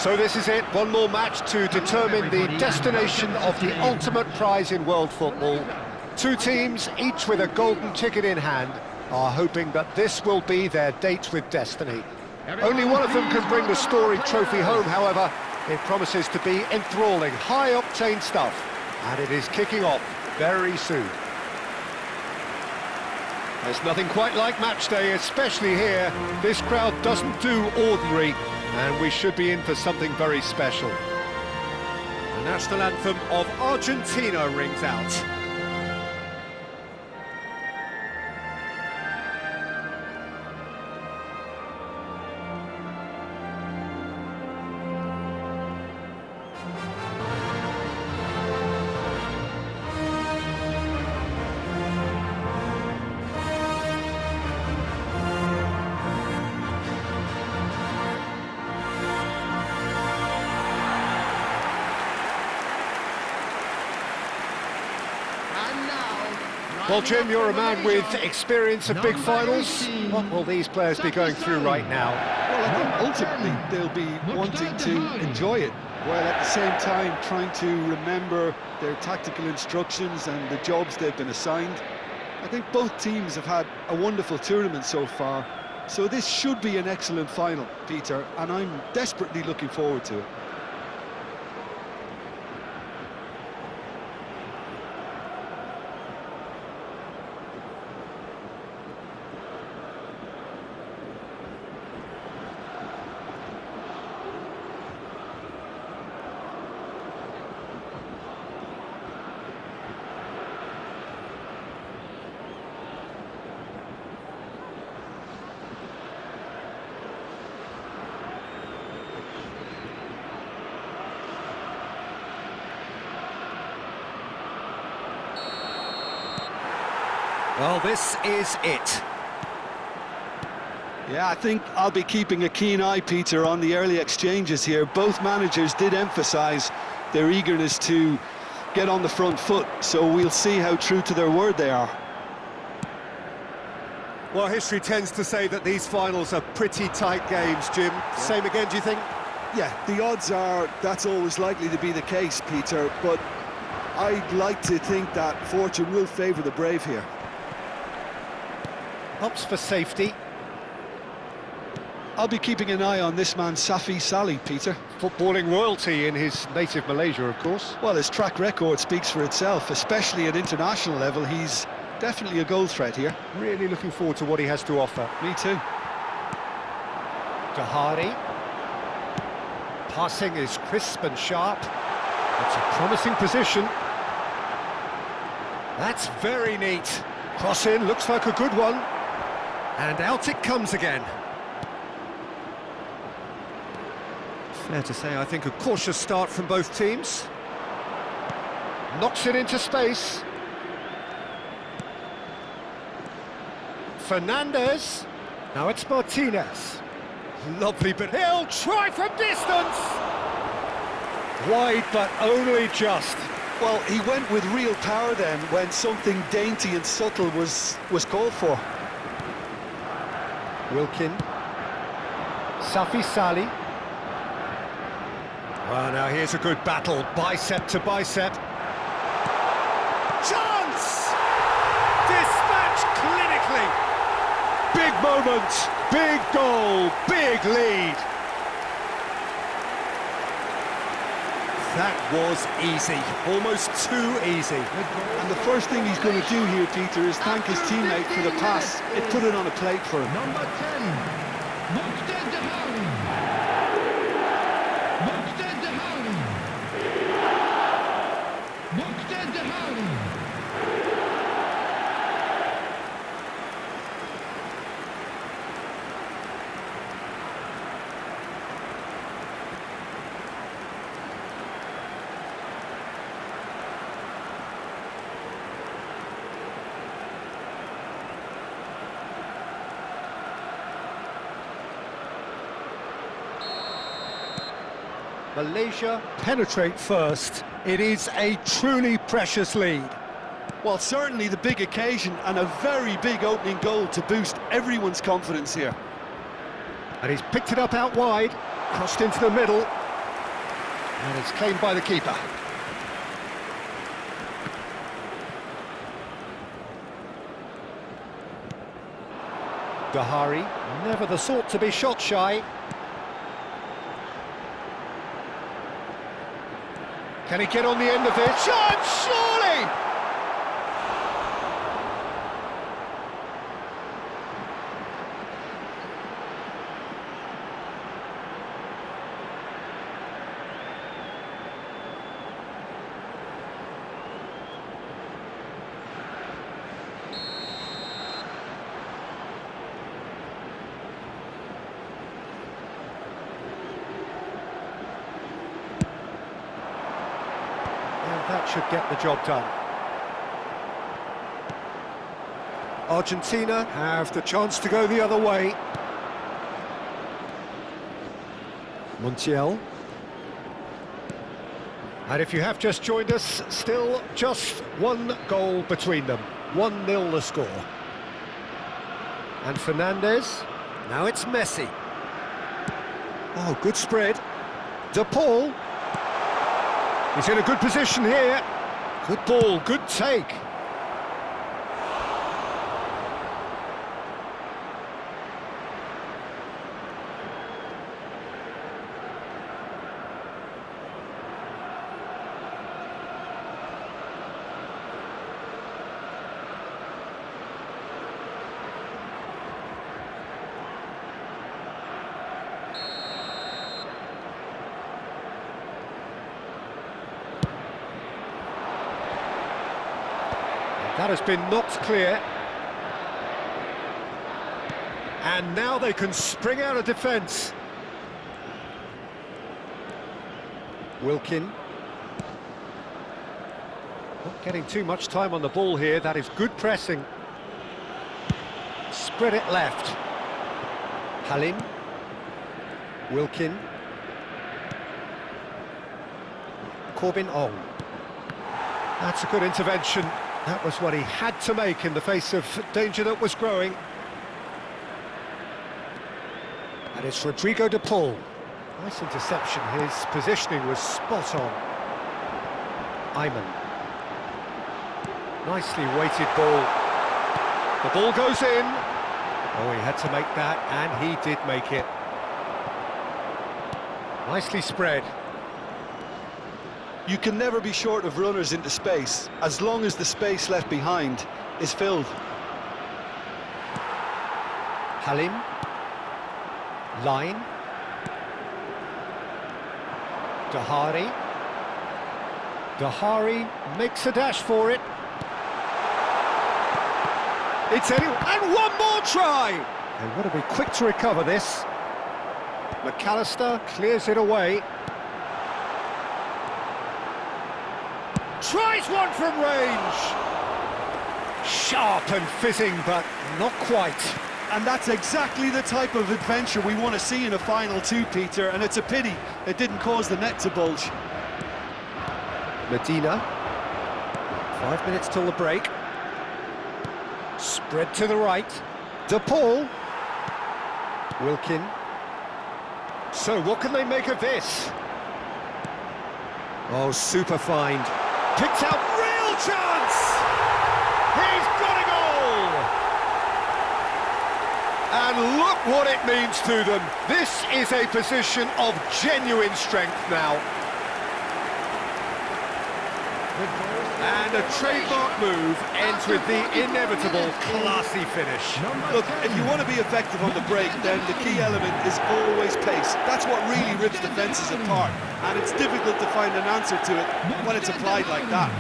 So this is it, one more match to determine the destination of the ultimate prize in world football. Two teams, each with a golden ticket in hand, are hoping that this will be their date with destiny. Only one of them can bring the storied trophy home, however. It promises to be enthralling, high-octane stuff, and it is kicking off very soon. There's nothing quite like match day, especially here. This crowd doesn't do ordinary, and we should be in for something very special. The national anthem of Argentina rings out. Well, Jim, you're a man with experience of big finals. What will these players be going through right now? Well, I think ultimately they'll be wanting to enjoy it, while at the same time trying to remember their tactical instructions and the jobs they've been assigned. I think both teams have had a wonderful tournament so far, so this should be an excellent final, Peter, and I'm desperately looking forward to it. Well, this is it. Yeah, I think I'll be keeping a keen eye, Peter, on the early exchanges here. Both managers did emphasise their eagerness to get on the front foot, so we'll see how true to their word they are. Well, history tends to say that these finals are pretty tight games, Jim. Yeah. Same again, do you think? Yeah, the odds are that's always likely to be the case, Peter, but I'd like to think that fortune will favour the brave here. Opts for safety. I'll be keeping an eye on this man, Safi Salih, Peter. Footballing royalty in his native Malaysia, of course. Well, his track record speaks for itself, especially at international level. He's definitely a goal threat here. Really looking forward to what he has to offer. Me too. Dahari. Passing is crisp and sharp. It's a promising position. That's very neat. Cross in, looks like a good one. And out it comes again. Fair to say, I think a cautious start from both teams. Knocks it into space. Fernandez. Now it's Martinez. Lovely, but he'll try from distance! Wide, but only just. Well, he went with real power then when something dainty and subtle was called for. Wilkin. Safi Salih. Well, now here's a good battle, bicep to bicep. Chance! Dispatched clinically. Big moment, big goal, big lead. That was easy, almost too easy. And the first thing he's going to do here, Peter, is thank his teammate for the pass. It put it on a plate for him. Number 10, Malaysia penetrate first. It is a truly precious lead. Well, certainly the big occasion and a very big opening goal to boost everyone's confidence here. And he's picked it up out wide, crossed into the middle. And it's claimed by the keeper. Dahari, never the sort to be shot shy. Can he get on the end of this? Chance, surely! That should get the job done. Argentina have the chance to go the other way. Montiel. And if you have just joined us, still just one goal between them. 1-0 the score. And Fernandez. Now it's Messi. Oh, good spread. De Paul. He's in a good position here. Good ball, good take. That has been knocked clear. And now they can spring out of defence. Wilkin. Not getting too much time on the ball here. That is good pressing. Spread it left. Halim. Wilkin. Corbin Ong. That's a good intervention. That was what he had to make in the face of danger that was growing. And it's Rodrigo de Paul. Nice interception, his positioning was spot on. Ayman. Nicely weighted ball. The ball goes in. Oh, he had to make that, and he did make it. Nicely spread. You can never be short of runners into space, as long as the space left behind is filled. Halim. Line. Dahari. Dahari makes a dash for it. It's anyone, and one more try! They want to be quick to recover this. McAllister clears it away. Tries one from range. Sharp and fizzing, but not quite. And that's exactly the type of adventure we want to see in a final two, Peter, and it's a pity it didn't cause the net to bulge. Medina. 5 minutes till the break. Spread to the right. De Paul. Wilkin. So what can they make of this? Oh, super find. Picked out, real chance! He's got a goal! And look what it means to them. This is a position of genuine strength now. And a trademark move ends with the inevitable classy finish. Look, if you want to be effective on the break, then the key element is always pace. That's what really rips defences apart, and it's difficult to find an answer to it when it's applied like that.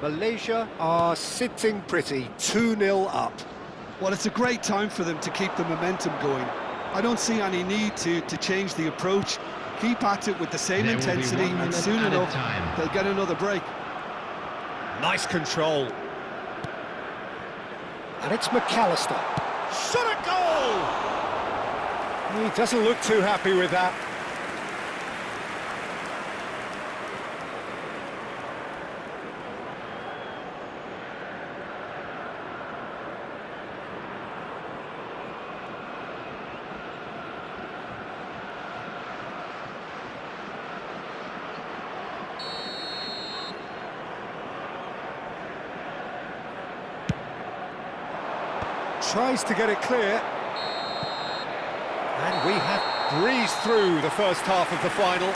Malaysia are sitting pretty, 2-0 up. Well, it's a great time for them to keep the momentum going. I don't see any need to change the approach. Keep at it with the same intensity, and soon enough, they'll get another break. Nice control. And it's McAllister. Shot a goal! He doesn't look too happy with that. Tries to get it clear. And we have breezed through the first half of the final.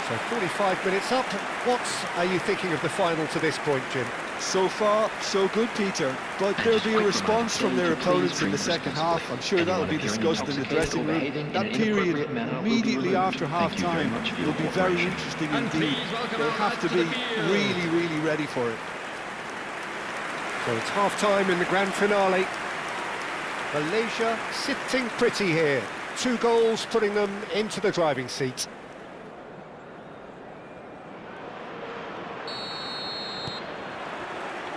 So 45 minutes up. What are you thinking of the final to this point, Jim? So far, so good, Peter. But there'll be a response from their opponents in the second half. I'm sure that'll be discussed in the dressing room. That period immediately after half-time will be very interesting indeed. They'll have to be really, really ready for it. So it's half-time in the grand finale. Malaysia sitting pretty here. 2 goals putting them into the driving seat.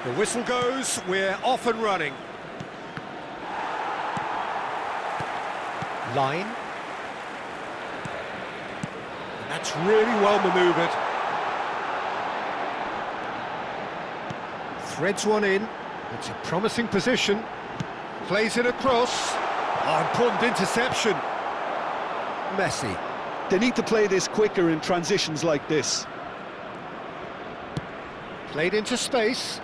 The whistle goes, we're off and running. Line. And that's really well manoeuvred. Threads one in. It's a promising position. Plays it across. Oh, important interception. Messi. They need to play this quicker in transitions like this. Played into space.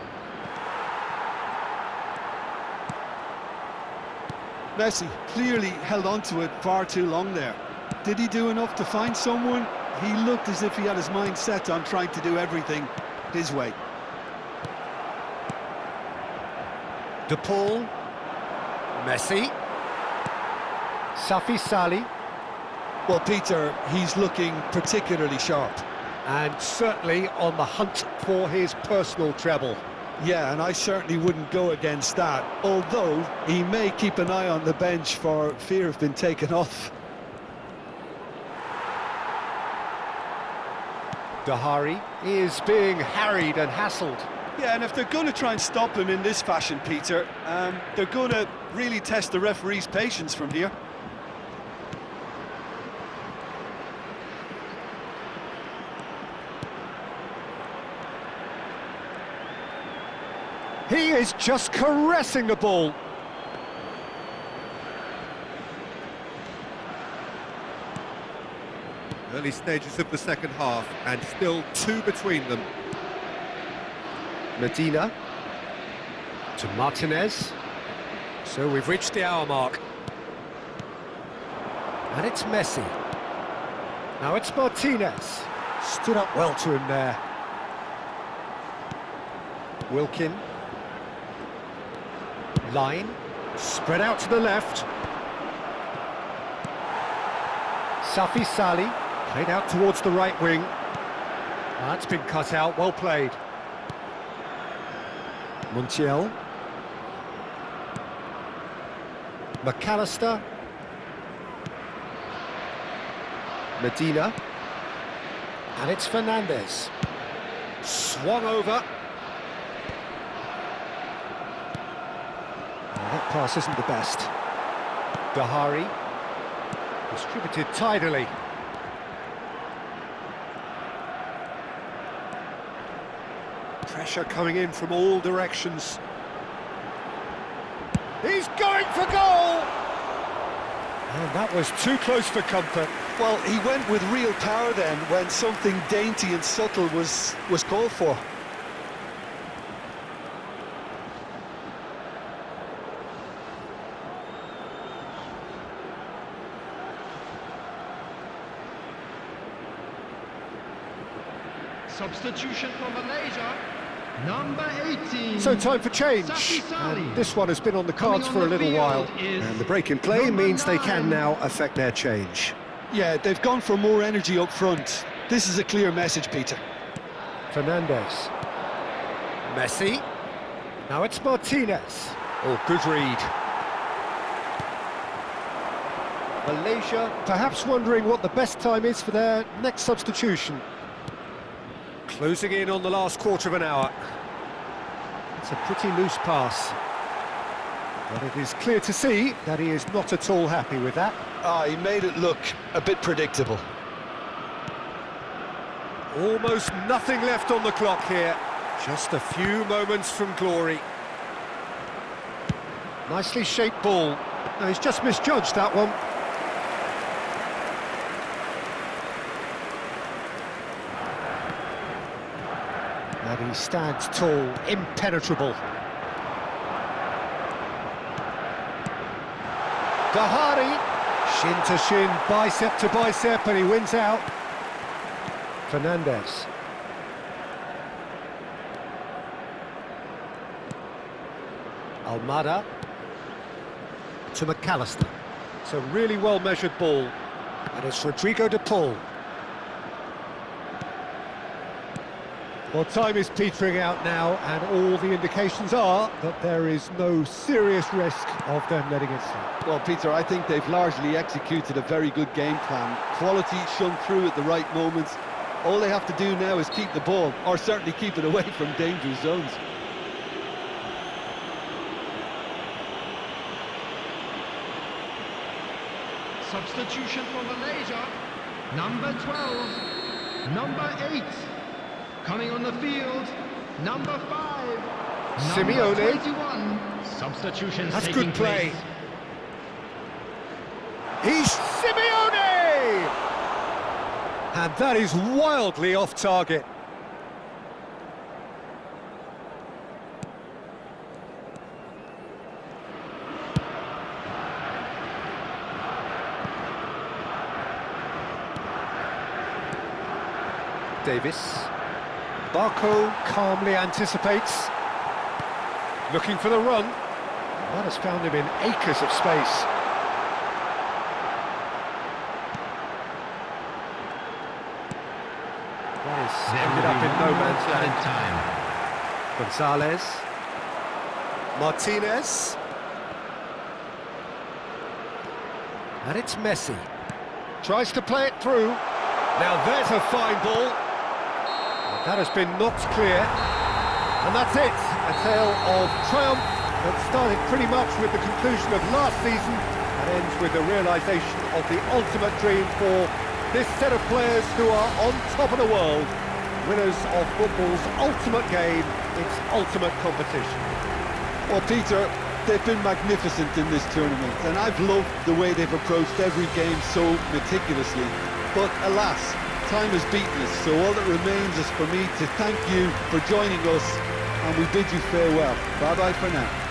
Messi clearly held on to it far too long there. Did he do enough to find someone? He looked as if he had his mind set on trying to do everything his way. De Paul. Messi. Safi Sali. Well, Peter, he's looking particularly sharp. And certainly on the hunt for his personal treble. Yeah, and I certainly wouldn't go against that, although he may keep an eye on the bench for fear of being taken off. Dahari is being harried and hassled. Yeah, and if they're going to try and stop him in this fashion, Peter, they're going to really test the referee's patience from here. He is just caressing the ball. Early stages of the second half, and still 2 between them. Medina to Martinez. So we've reached the hour mark. And it's Messi. Now it's Martinez. Stood up well to him there. Wilkin. Line. Spread out to the left. Safi Sali. Played out towards the right wing. That's been cut out. Well played. Montiel. McAllister. Medina. And it's Fernandez. Swung over. Oh, that pass isn't the best. Dahari. Distributed tidily. Pressure coming in from all directions. He's going for goal! And that was too close for comfort. Well, he went with real power then when something dainty and subtle was called for. Substitution for Malaysia, number 18. So time for change. Safi Sali. And this one has been on the cards for a little while. And the break in play means they can now affect their change. Yeah, they've gone for more energy up front. This is a clear message, Peter. Fernandez. Messi. Now it's Martinez. Oh, good read. Malaysia perhaps wondering what the best time is for their next substitution. Closing in on the last quarter of an hour. It's a pretty loose pass. But it is clear to see that he is not at all happy with that. He made it look a bit predictable. Almost nothing left on the clock here. Just a few moments from glory. Nicely shaped ball. No, he's just misjudged that one. And he stands tall, impenetrable. Gahari, shin to shin, bicep to bicep, and he wins out. Fernandez. Almada to McAllister. It's a really well-measured ball, and it's Rodrigo de Paul. Well, time is petering out now, and all the indications are that there is no serious risk of them letting it slip. Well, Peter, I think they've largely executed a very good game plan. Quality shone through at the right moments. All they have to do now is keep the ball, or certainly keep it away from dangerous zones. Substitution for Malaysia. Number 12. Number 8. Coming on the field. Number 5. Simeone. Number 21. Substitutions That's taking good play. place. He's Simeone! And that is wildly off target. Davis. Barco calmly anticipates. Looking for the run. That has found him in acres of space. That is ended up in no man's land. Time. Gonzalez. Martinez. And it's Messi. Tries to play it through. Now there's a fine ball. And that has been knocked clear. And that's it. A tale of triumph that started pretty much with the conclusion of last season and ends with the realisation of the ultimate dream for this set of players who are on top of the world, winners of football's ultimate game, its ultimate competition. Well, Peter, they've been magnificent in this tournament, and I've loved the way they've approached every game so meticulously. But alas, time has beaten us, so all that remains is for me to thank you for joining us, and we bid you farewell. Bye-bye for now.